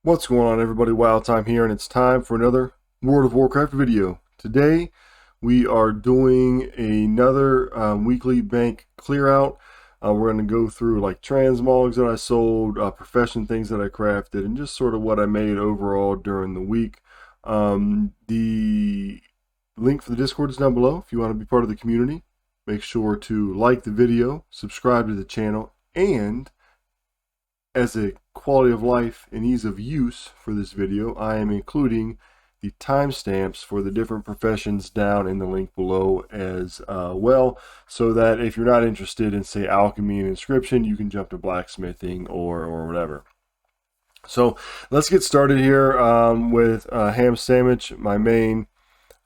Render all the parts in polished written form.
What's going on, everybody? Wild Time here, and it's time for another World of Warcraft video. Today we are doing another weekly bank clear out. We're going to go through like transmogs that I sold, profession things that I crafted, and just sort of what I made overall during the week. The link for the Discord is down below if you want to be part of the community. Make sure to like the video, subscribe to the channel, and as a quality of life and ease of use for this video, I am including the timestamps for the different professions down in the link below as well, so that if you're not interested in, say, Alchemy and Inscription, you can jump to Blacksmithing or whatever. So let's get started here with Ham Sandwich, my main,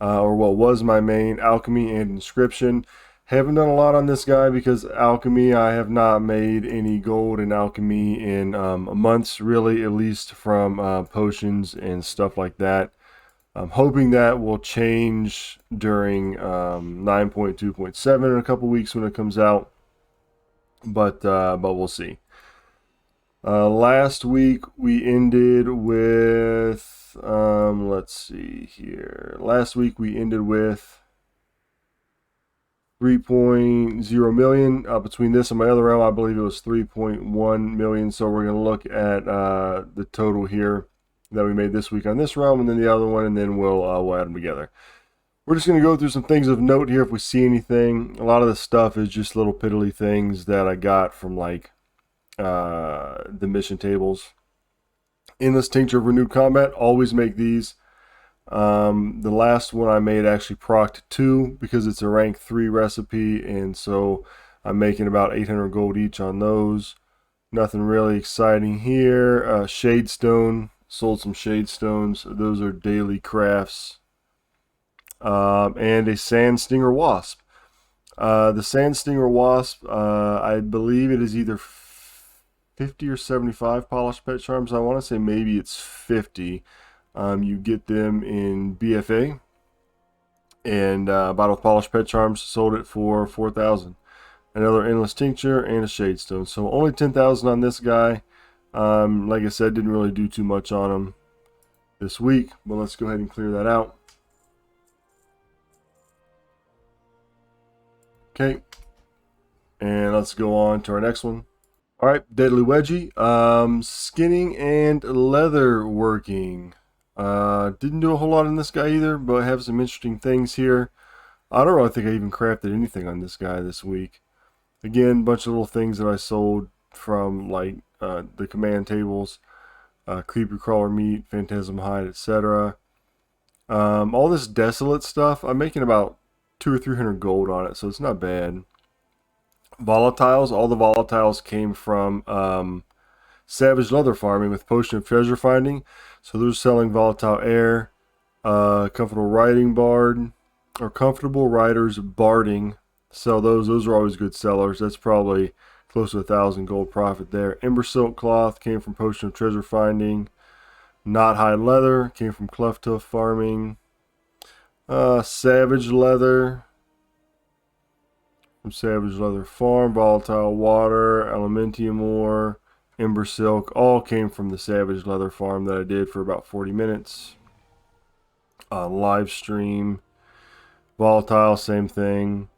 or what was my main, Alchemy and Inscription. Haven't done a lot on this guy because Alchemy, I have not made any gold in Alchemy in months, really, at least from potions and stuff like that. I'm hoping that will change during 9.2.7 in a couple weeks when it comes out, but we'll see. Last week we ended with, let's see here. Last week we ended with 3.0 million. Between this and my other realm, I believe it was 3.1 million. So we're going to look at the total here that we made this week on this realm, and then the other one, and then we'll add them together. We're just going to go through some things of note here if we see anything. A lot of this stuff is just little piddly things that I got from like the mission tables. Endless Tincture of Renewed Combat, always make these. The last one I made actually procced 2 because it's a rank 3 recipe, and so I'm making about 800 gold each on those. Nothing really exciting here. Shadestone, sold some Shadestones. Those are daily crafts. And a Sand Stinger Wasp. The Sand Stinger Wasp, I believe it is either 50 or 75 polished pet charms. I want to say maybe it's 50. You get them in BFA, and Bottle of Polished Pet Charms, sold it for 4,000. Another Endless Tincture and a Shadestone. So only 10,000 on this guy. Like I said, didn't really do too much on him this week, but let's go ahead and clear that out. Okay, and let's go on to our next one. Alright, Deadly Wedgie, skinning and leatherworking. Didn't do a whole lot on this guy either, but I have some interesting things here. I don't really think I even crafted anything on this guy this week. Again, a bunch of little things that I sold from like the command tables, creepy crawler meat, phantasm hide, etc. All this desolate stuff, I'm making about 200 or 300 gold on it, so it's not bad. Volatiles, all the volatiles came from Savage Leather Farming with Potion of Treasure Finding. So they're selling Volatile Air, Comfortable Riding Bard, or Comfortable Riders Barding. Sell those. Those are always good sellers. That's probably close to 1,000 gold profit there. Ember Silk Cloth came from Potion of Treasure Finding. Knot Hide Leather came from Cleft Hoof Farming. Savage Leather from Savage Leather Farm. Volatile Water, Elementium Ore, Ember Silk, all came from the Savage Leather Farm that I did for about 40 minutes. Live stream. Volatile, same thing.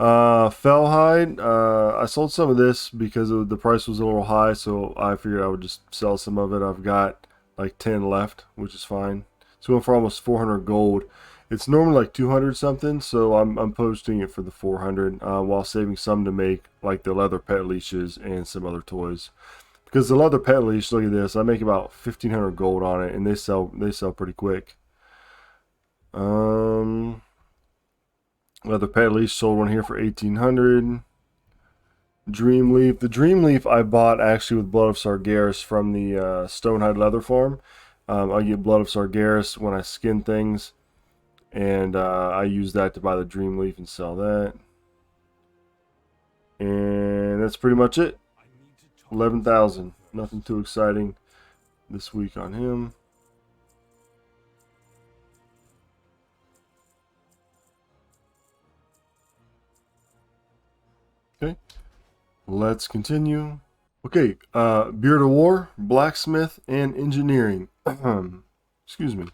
Fellhide, I sold some of this because the price was a little high, so I figured I would just sell some of it. I've got like 10 left, which is fine. It's going for almost 400 gold. It's normally like 200 something, so I'm posting it for the 400 while saving some to make like the leather pet leashes and some other toys. Because the leather pet leash, look at this, I make about 1,500 gold on it, and they sell pretty quick. Leather pet leash, sold one here for 1,800. Dreamleaf, the Dreamleaf I bought actually with Blood of Sargeras from the Stonehide Leather Farm. I get Blood of Sargeras when I skin things, and I use that to buy the Dreamleaf and sell that. And that's pretty much it. 11,000. Nothing too exciting this week on him. Okay, let's continue. Okay, Beard of War, Blacksmith, and Engineering. Excuse me.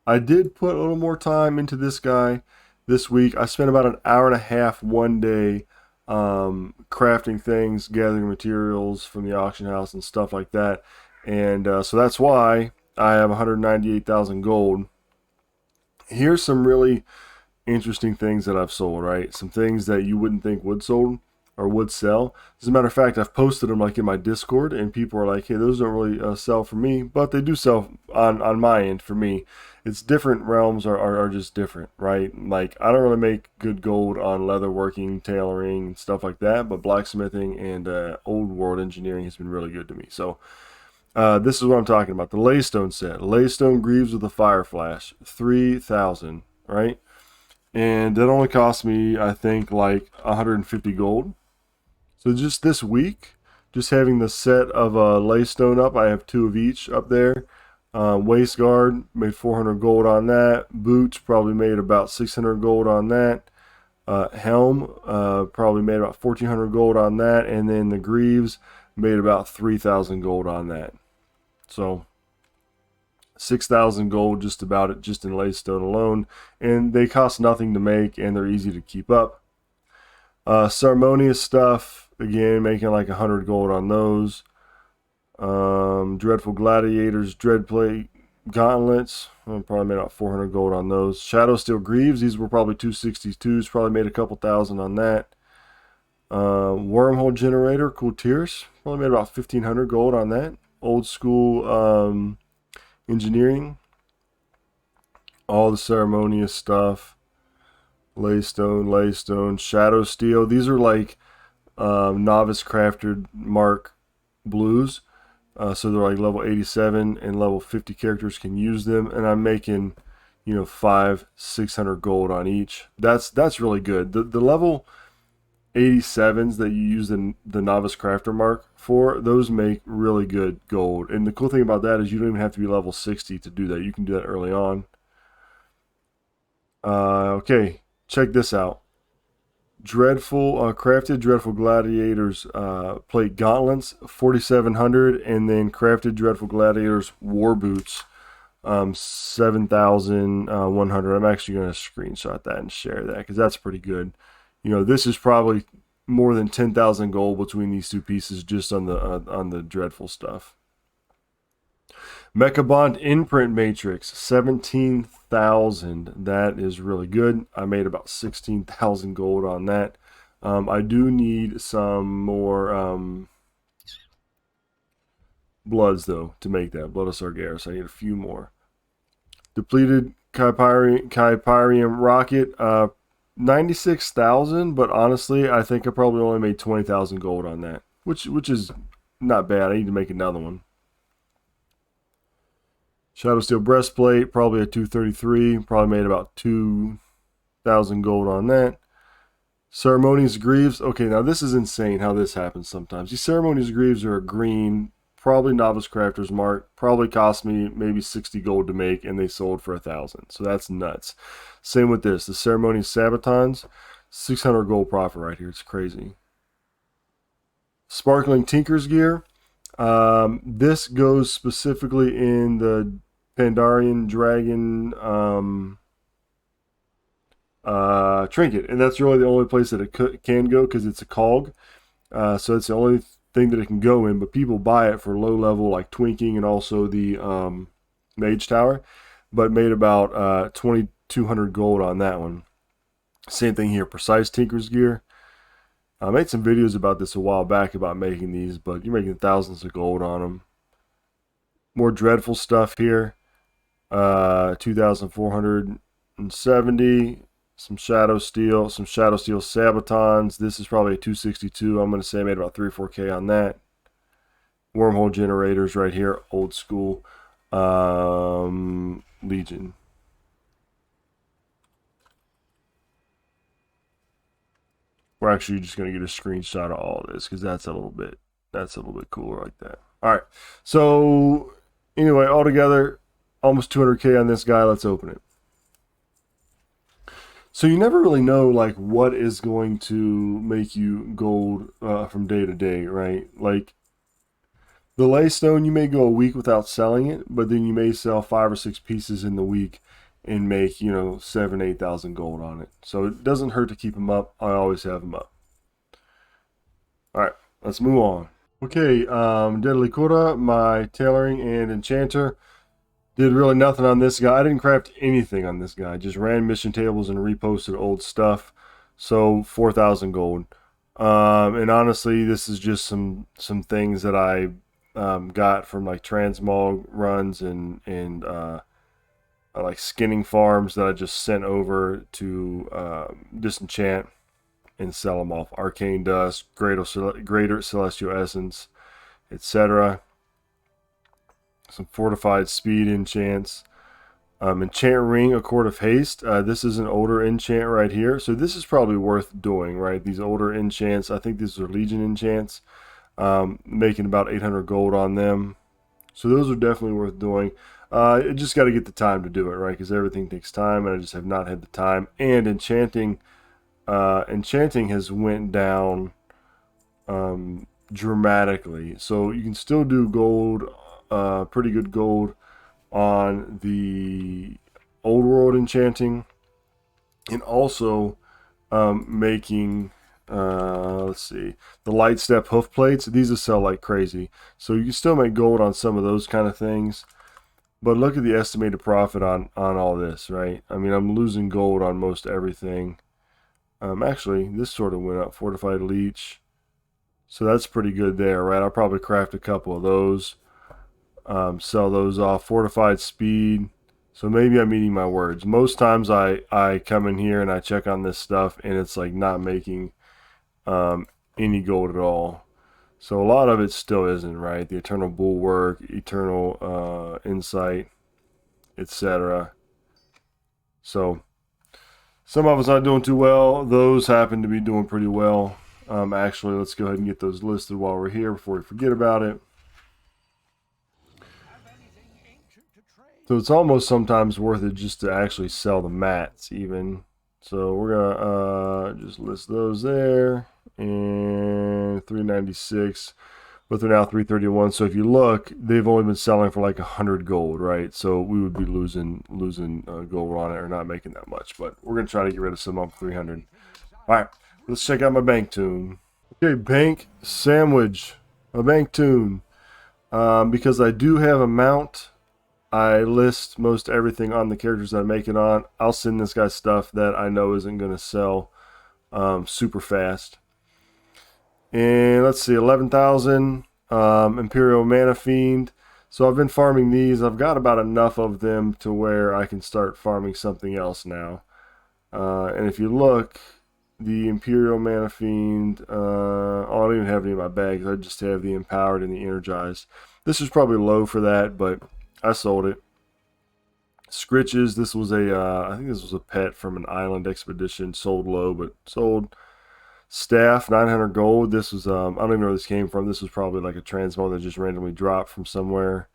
I did put a little more time into this guy this week. I spent about an hour and a half one day crafting things, gathering materials from the auction house and stuff like that. And so that's why I have 198,000 gold. Here's some really interesting things that I've sold, right? Some things that you wouldn't think would sold or would sell. As a matter of fact, I've posted them like in my Discord, and people are like, "Hey, those don't really sell for me," but they do sell on my end for me. It's different realms are just different, right? Like I don't really make good gold on leatherworking, tailoring, and stuff like that, but blacksmithing and old world engineering has been really good to me. So this is what I'm talking about. The Laystone set, Laystone Greaves with a Fire Flash, 3,000, right? And that only cost me, I think, like 150 gold. So just this week, just having the set of Laystone up, I have 2 of each up there. Waist guard, made 400 gold on that. Boots, probably made about 600 gold on that. Helm, probably made about 1,400 gold on that. And then the greaves, made about 3,000 gold on that. So 6,000 gold just about it, just in Laystone alone. And they cost nothing to make, and they're easy to keep up. Ceremonious stuff, again, making like 100 gold on those. Dreadful Gladiators, Dreadplate Gauntlets, I probably made about 400 gold on those. Shadowsteel Greaves, these were probably 262s, probably made a couple thousand on that. Wormhole Generator, Cool Tears, probably made about 1,500 gold on that. Old school engineering, all the ceremonious stuff. Laystone, Shadow Steel. These are like novice crafted mark blues. So they're like level 87 and level 50 characters can use them. And I'm making, 500-600 gold on each. That's really good. The level 87s that you use the novice crafter mark for, those make really good gold. And the cool thing about that is you don't even have to be level 60 to do that. You can do that early on. Okay, check this out. Crafted Dreadful Gladiators plate gauntlets, 4,700, and then crafted Dreadful Gladiators war boots, 7,100. I'm actually going to screenshot that and share that because that's pretty good. This is probably more than 10,000 gold between these two pieces just on the dreadful stuff. Mechabond Imprint Matrix, 17,000. That is really good. I made about 16,000 gold on that. I do need some more bloods, though, to make that. Blood of Sargeras. I need a few more. Depleted Kypyrium Rocket, 96,000, but honestly, I think I probably only made 20,000 gold on that, which is not bad. I need to make another one. Shadowsteel Breastplate, probably a 233. Probably made about 2,000 gold on that. Ceremonious Greaves. Okay, now this is insane how this happens sometimes. These Ceremonious Greaves are a green, probably novice crafter's mark. Probably cost me maybe 60 gold to make, and they sold for 1,000. So that's nuts. Same with this. The Ceremonious Sabatons, 600 gold profit right here. It's crazy. Sparkling Tinker's Gear. This goes specifically in the Pandarian Dragon trinket, and that's really the only place that it can go because it's a cog. So it's the only thing that it can go in, but people buy it for low level like Twinking and also the Mage Tower, but made about 2,200 gold on that one. Same thing here, Precise Tinker's Gear. I made some videos about this a while back about making these, but you're making thousands of gold on them. More dreadful stuff here. 2,470. Some Shadow Steel Sabatons. This is probably a 262. I'm going to say I made about 3 or 4K on that. Wormhole Generators right here. Old school. Legion. We're actually just going to get a screenshot of all of this because that's a little bit cooler like that. All right. So anyway, altogether, almost 200K on this guy. Let's open it. So you never really know like what is going to make you gold from day to day, right? Like The laystone, you may go a week without selling it, but then you may sell 5 or 6 pieces in the week and make, you know, 7,000, 8,000 gold on it. So it doesn't hurt to keep them up. I always have them up. All right, let's move on. Okay, Deadly Kura, my tailoring and enchanter. Did really nothing on this guy. I didn't craft anything on this guy. Just ran mission tables and reposted old stuff. So 4,000 gold. And honestly, this is just some things that I got from like Transmog runs and like skinning farms that I just sent over to disenchant and sell them off. Arcane Dust, Greater Celestial Essence, etc. Some Fortified Speed enchants. Enchant Ring, A Court of Haste. This is an older enchant right here. So this is probably worth doing, right? These older enchants. I think these are Legion enchants. Making about 800 gold on them. So those are definitely worth doing. You just got to get the time to do it, right? Because everything takes time, and I just have not had the time. And enchanting has went down dramatically. So you can still do gold, pretty good gold on the old world enchanting, and also making let's see, the light step hoof plates. These will sell like crazy, so you can still make gold on some of those kind of things. But look at the estimated profit on all this, right? I mean, I'm losing gold on most everything. Actually, this sort of went up. Fortified leech, so that's pretty good there, right? I'll probably craft a couple of those. Sell those off. Fortified speed. So maybe I'm eating my words. Most times I come in here and I check on this stuff and it's like not making any gold at all. So a lot of it still isn't, right? The Eternal Bulwark, Eternal Insight, etc. So some of us not doing too well. Those happen to be doing pretty well. Actually, let's go ahead and get those listed while we're here before we forget about it. So it's almost sometimes worth it just to actually sell the mats even. So we're gonna just list those there, and 396, but they're now 331. So if you look, they've only been selling for like 100 gold, right? So we would be losing gold on it, or not making that much. But we're gonna try to get rid of some up 300. All right, let's check out my bank Toon. Okay, bank sandwich, a bank Toon, because I do have a mount. I list most everything on the characters that I make it on. I'll send this guy stuff that I know isn't going to sell super fast. And let's see, 11,000 Imperial Mana Fiend. So I've been farming these. I've got about enough of them to where I can start farming something else now. And if you look, the Imperial Mana Fiend, I don't even have any in my bags. I just have the Empowered and the Energized. This is probably low for that, but I sold it. Scritches, this was I think this was a pet from an island expedition, sold low, but sold. Staff, 900 gold. This was, I don't even know where this came from. This was probably like a transmog that just randomly dropped from somewhere.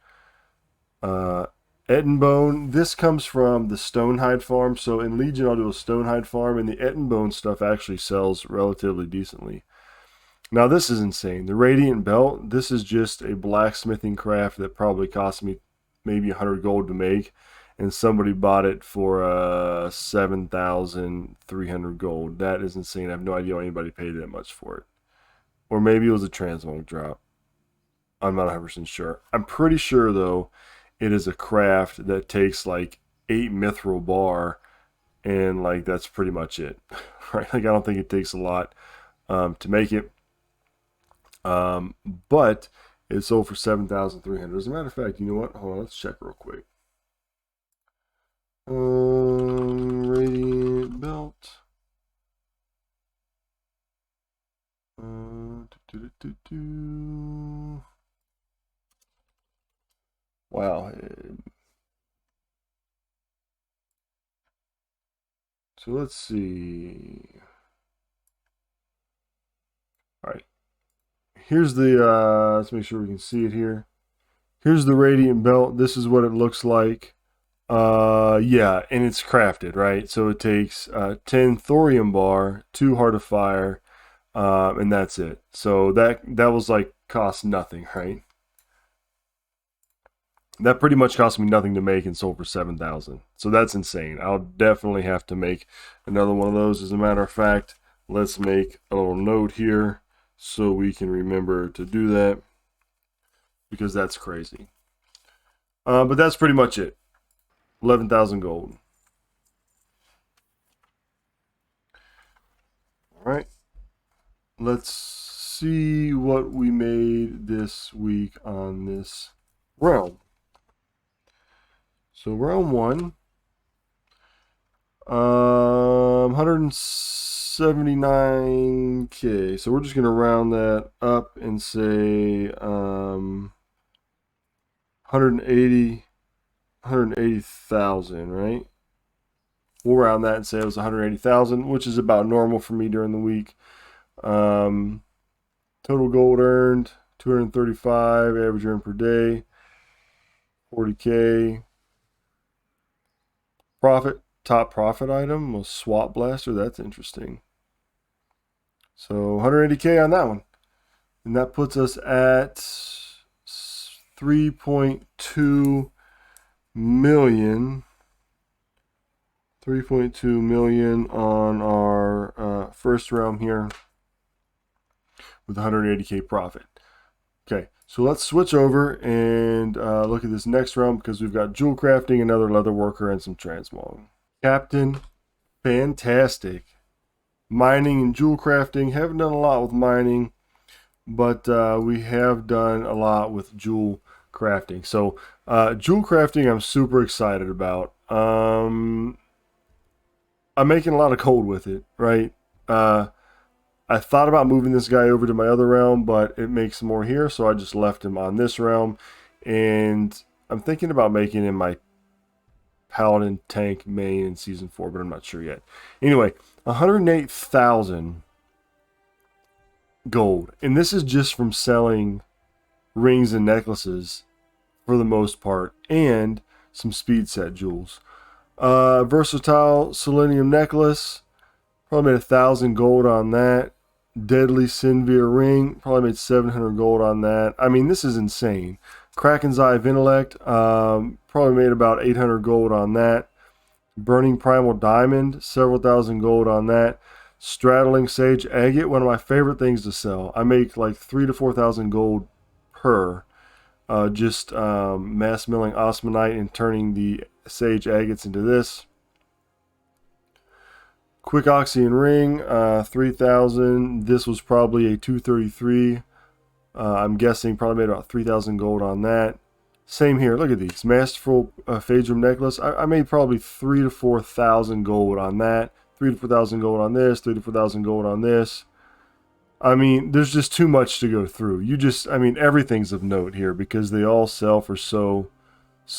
Ettenbone, this comes from the Stonehide farm. So in Legion, I'll do a Stonehide farm, and the Ettenbone stuff actually sells relatively decently. Now this is insane. The Radiant Belt, this is just a blacksmithing craft that probably cost me maybe 100 gold to make, and somebody bought it for 7,300 gold. That is insane. I have no idea why anybody paid that much for it. Or maybe it was a transmog drop. I'm not 100% sure. I'm pretty sure though it is a craft that takes like 8 mithril bar, and like that's pretty much it. Right? Like I don't think it takes a lot to make it. But it sold for 7,300. As a matter of fact, you know what? Hold on, let's check real quick. Radiant belt. Wow. So let's see. All right. Here's the, let's make sure we can see it here. Here's the Radiant Belt. This is what it looks like. Yeah, and it's crafted, right? So it takes 10 thorium bar, 2 heart of fire, and that's it. So that was like cost nothing, right? That pretty much cost me nothing to make and sold for 7,000. So that's insane. I'll definitely have to make another one of those. As a matter of fact, let's make a little note here so we can remember to do that, because that's crazy. But that's pretty much it. 11,000 gold. All right. Let's see what we made this week on this realm. So realm 1, 179k. So we're just gonna round that up and say 180,000, right? We'll round that and say it was 180,000, which is about normal for me during the week. Total gold earned 235, average earned per day 40k. Profit, top profit item was Swap Blaster. That's interesting. So 180k on that one. And that puts us at 3.2 million. 3.2 million on our first realm here with 180k profit. Okay, so let's switch over and look at this next realm, because we've got jewel crafting, another leatherworker, and some transmog. Captain, fantastic. Mining and jewel crafting. Haven't done a lot with mining, but we have done a lot with jewel crafting. So jewel crafting I'm super excited about. I'm making a lot of gold with it, right? I thought about moving this guy over to my other realm, but it makes more here, so I just left him on this realm. And I'm thinking about making him my paladin tank main in season 4, but I'm not sure yet. Anyway, 108,000 gold. And this is just from selling rings and necklaces for the most part, and some speed set jewels. Versatile selenium necklace, probably made 1,000 gold on that. Deadly Sinvir ring, probably made 700 gold on that. I mean, this is insane. Kraken's Eye of Intellect, probably made about 800 gold on that. Burning Primal Diamond, several thousand gold on that. Straddling Sage Agate, one of my favorite things to sell. I make like 3,000 to 4,000 gold per. Just mass milling osmanite and turning the Sage Agates into this. Quick Oxygen Ring, 3,000. This was probably a 233. I'm guessing probably made about 3,000 gold on that. Same here. Look at these. Masterful Phaedrum Necklace. I made probably 3,000 to 4,000 gold on that. 3,000 to 4,000 gold on this. 3,000 to 4,000 gold on this. I mean, there's just too much to go through. I mean, everything's of note here because they all sell for so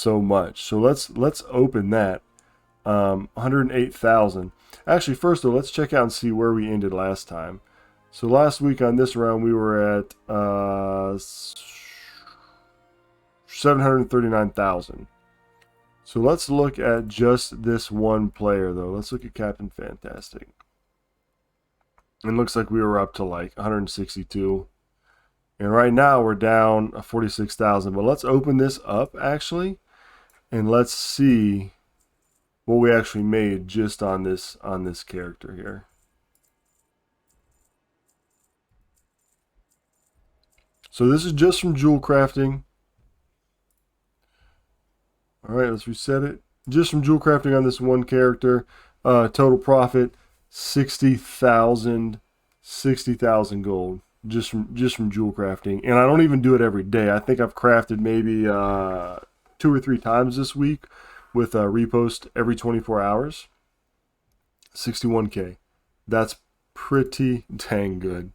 much. So let's open that. 108,000. Actually, first though, let's check out and see where we ended last time. So last week on this round we were at 739,000. So let's look at just this one player though. Let's look at Captain Fantastic. It looks like we were up to like 162. And right now we're down 46,000. But let's open this up actually, and let's see what we actually made just on this character here. So this is just from jewel crafting. All right, let's reset it. Just from jewel crafting on this one character. Total profit 60,000 gold just from jewel crafting. And I don't even do it every day. I think I've crafted maybe 2 or 3 times this week, with a repost every 24 hours. 61k. That's pretty dang good.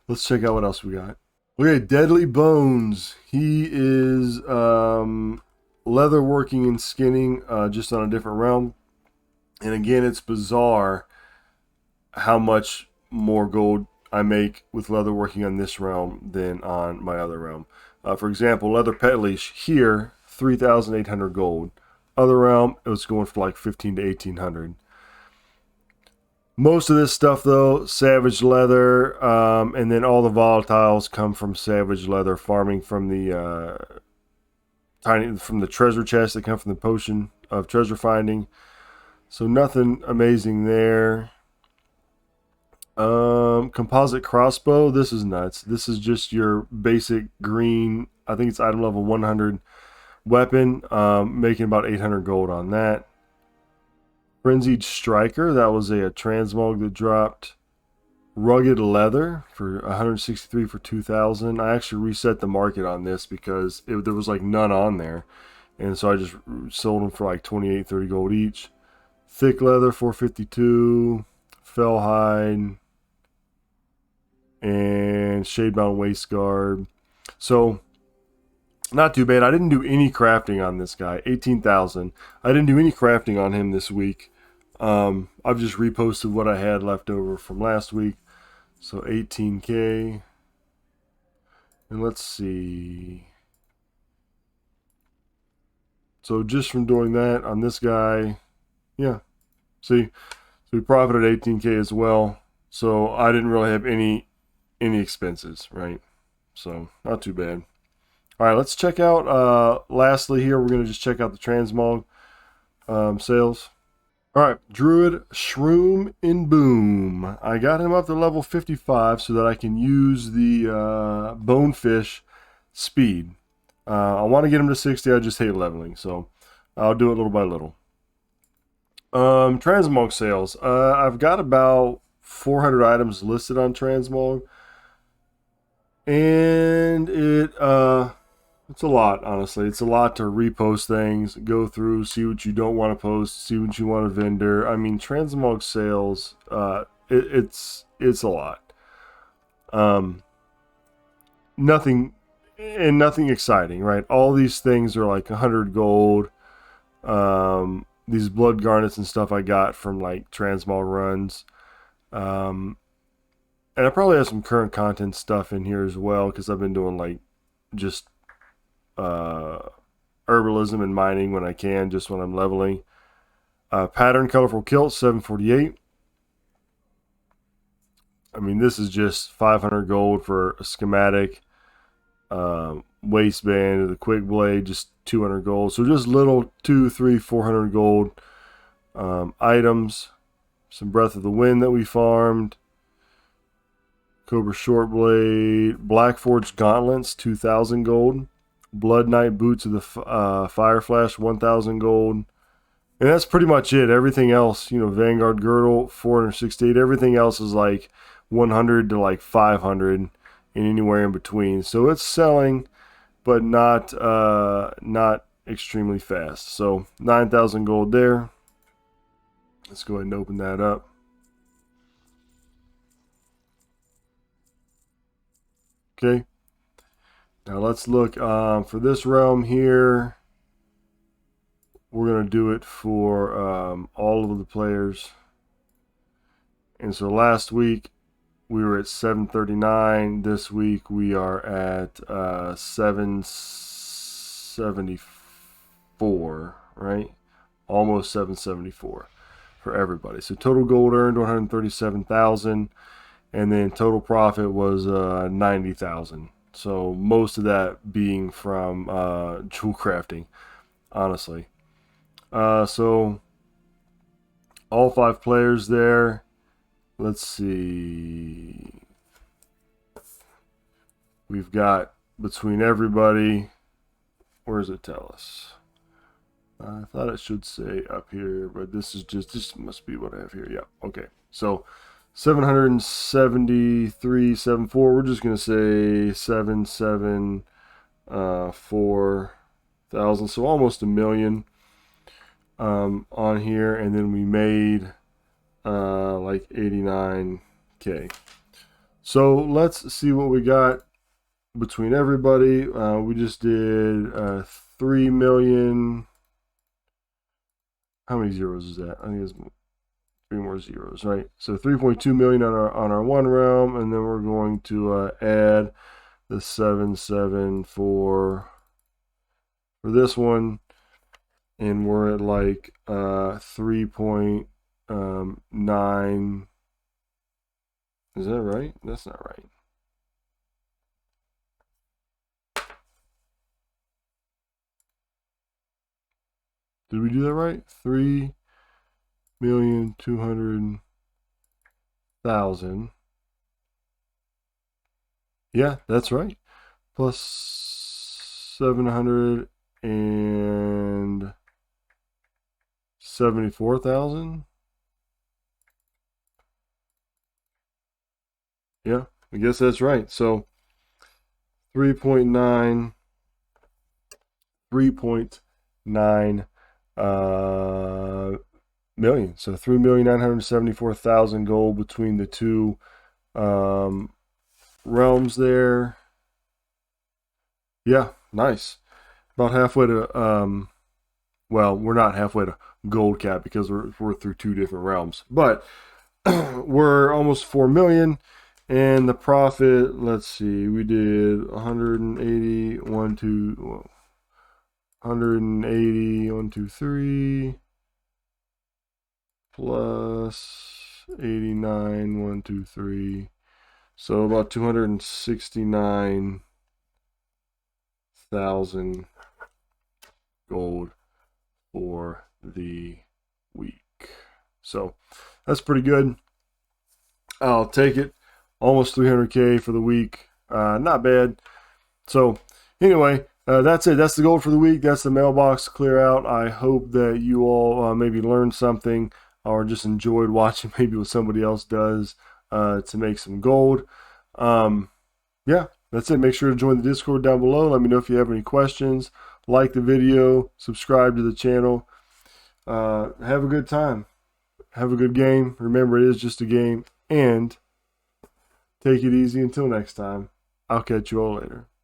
Let's check out what else we got. Okay, Deadly Bones. He is leatherworking and skinning, just on a different realm. And again, it's bizarre how much more gold I make with leatherworking on this realm than on my other realm. For example, Leather Pet Leash here, 3,800 gold. Other realm, it was going for like 1,500 to 1,800. Most of this stuff though, Savage Leather, and then all the volatiles come from Savage Leather, farming from the tiny from the treasure chest that come from the potion of treasure finding. So nothing amazing there. Composite crossbow. This is nuts. This is just your basic green. I think it's item level 100 weapon. Making about 800 gold on that. Frenzied striker. That was a transmog that dropped. Rugged leather for 163 for 2,000. I actually reset the market on this because there was like none on there, and so I just sold them for like 28, 30 gold each. Thick leather 452, fell hide, and shadebound waist guard. So not too bad. I didn't do any crafting on this guy. 18,000. I didn't do any crafting on him this week. I've just reposted what I had left over from last week. So 18K. And let's see. So just from doing that on this guy, yeah. See, so we profited 18K as well. So I didn't really have any expenses, right? So not too bad. All right, let's check out. Lastly, here we're gonna just check out the transmog sales. All right, Druid Shroom and Boom. I got him up to level 55 so that I can use the Bonefish speed. I want to get him to 60. I just hate leveling, so I'll do it little by little. Transmog sales. I've got about 400 items listed on Transmog, and it's a lot, honestly. It's a lot to repost things, go through, see what you don't want to post, see what you want to vendor. I mean, Transmog sales, it's a lot. Nothing exciting, right? All these things are like 100 gold. These blood garnets and stuff I got from like Transmog runs. And I probably have some current content stuff in here as well because I've been doing like just herbalism and mining when I can, just when I'm leveling. Pattern colorful kilt 748. I mean, this is just 500 gold for a schematic. Waistband of the quick blade, just 200 gold. So just little 200, 300, 400 gold items. Some Breath of the Wind that we farmed. Cobra short blade, Blackforged gauntlets 2,000 gold. Blood Knight boots of the Fire Flash 1,000 gold, and that's pretty much it. Everything else, Vanguard girdle 468. Everything else is like 100 to like 500, and anywhere in between. So it's selling, but not extremely fast. So 9,000 gold there. Let's go ahead and open that up. Okay. Now let's look for this realm here. We're going to do it for all of the players. And so last week we were at 739. This week we are at 774, right? Almost 774 for everybody. So total gold earned 137,000, and then total profit was 90,000. So most of that being from jewel crafting, honestly. So all 5 players there. Let's see. We've got between everybody. Where does it tell us? I thought it should say up here, but this must be what I have here. Yeah. Okay. So 773, 74. We're just gonna say 774,000. So almost a million on here, and then we made like 89K. So let's see what we got between everybody. We just did 3 million. How many zeros is that? I think it's 3 more zeros, right? So 3.2 million on our one realm, and then we're going to add the 774 for this one, and we're at like 3.9. Is that right? That's not right. Did we do that right? 3,200,000. Yeah, that's right. Plus 774,000. Yeah, I guess that's right. So 3.9 million. So 3,974,000 gold between the two realms there. Yeah, nice. About halfway to well, we're not halfway to gold cap because we're through two different realms, but we're almost 4 million. And the profit, let's see, we did 180, 1, 2, 180, 1, 2, 3, plus 89, 1, 2, 3. So about 269,000 gold for the week. So that's pretty good. I'll take it. Almost 300K for the week. Not bad. So anyway, that's it. That's the goal for the week. That's the mailbox clear out. I hope that you all maybe learned something or just enjoyed watching maybe what somebody else does to make some gold. Yeah, that's it. Make sure to join the Discord down below. Let me know if you have any questions. Like the video. Subscribe to the channel. Have a good time. Have a good game. Remember, it is just a game. And take it easy until next time. I'll catch you all later.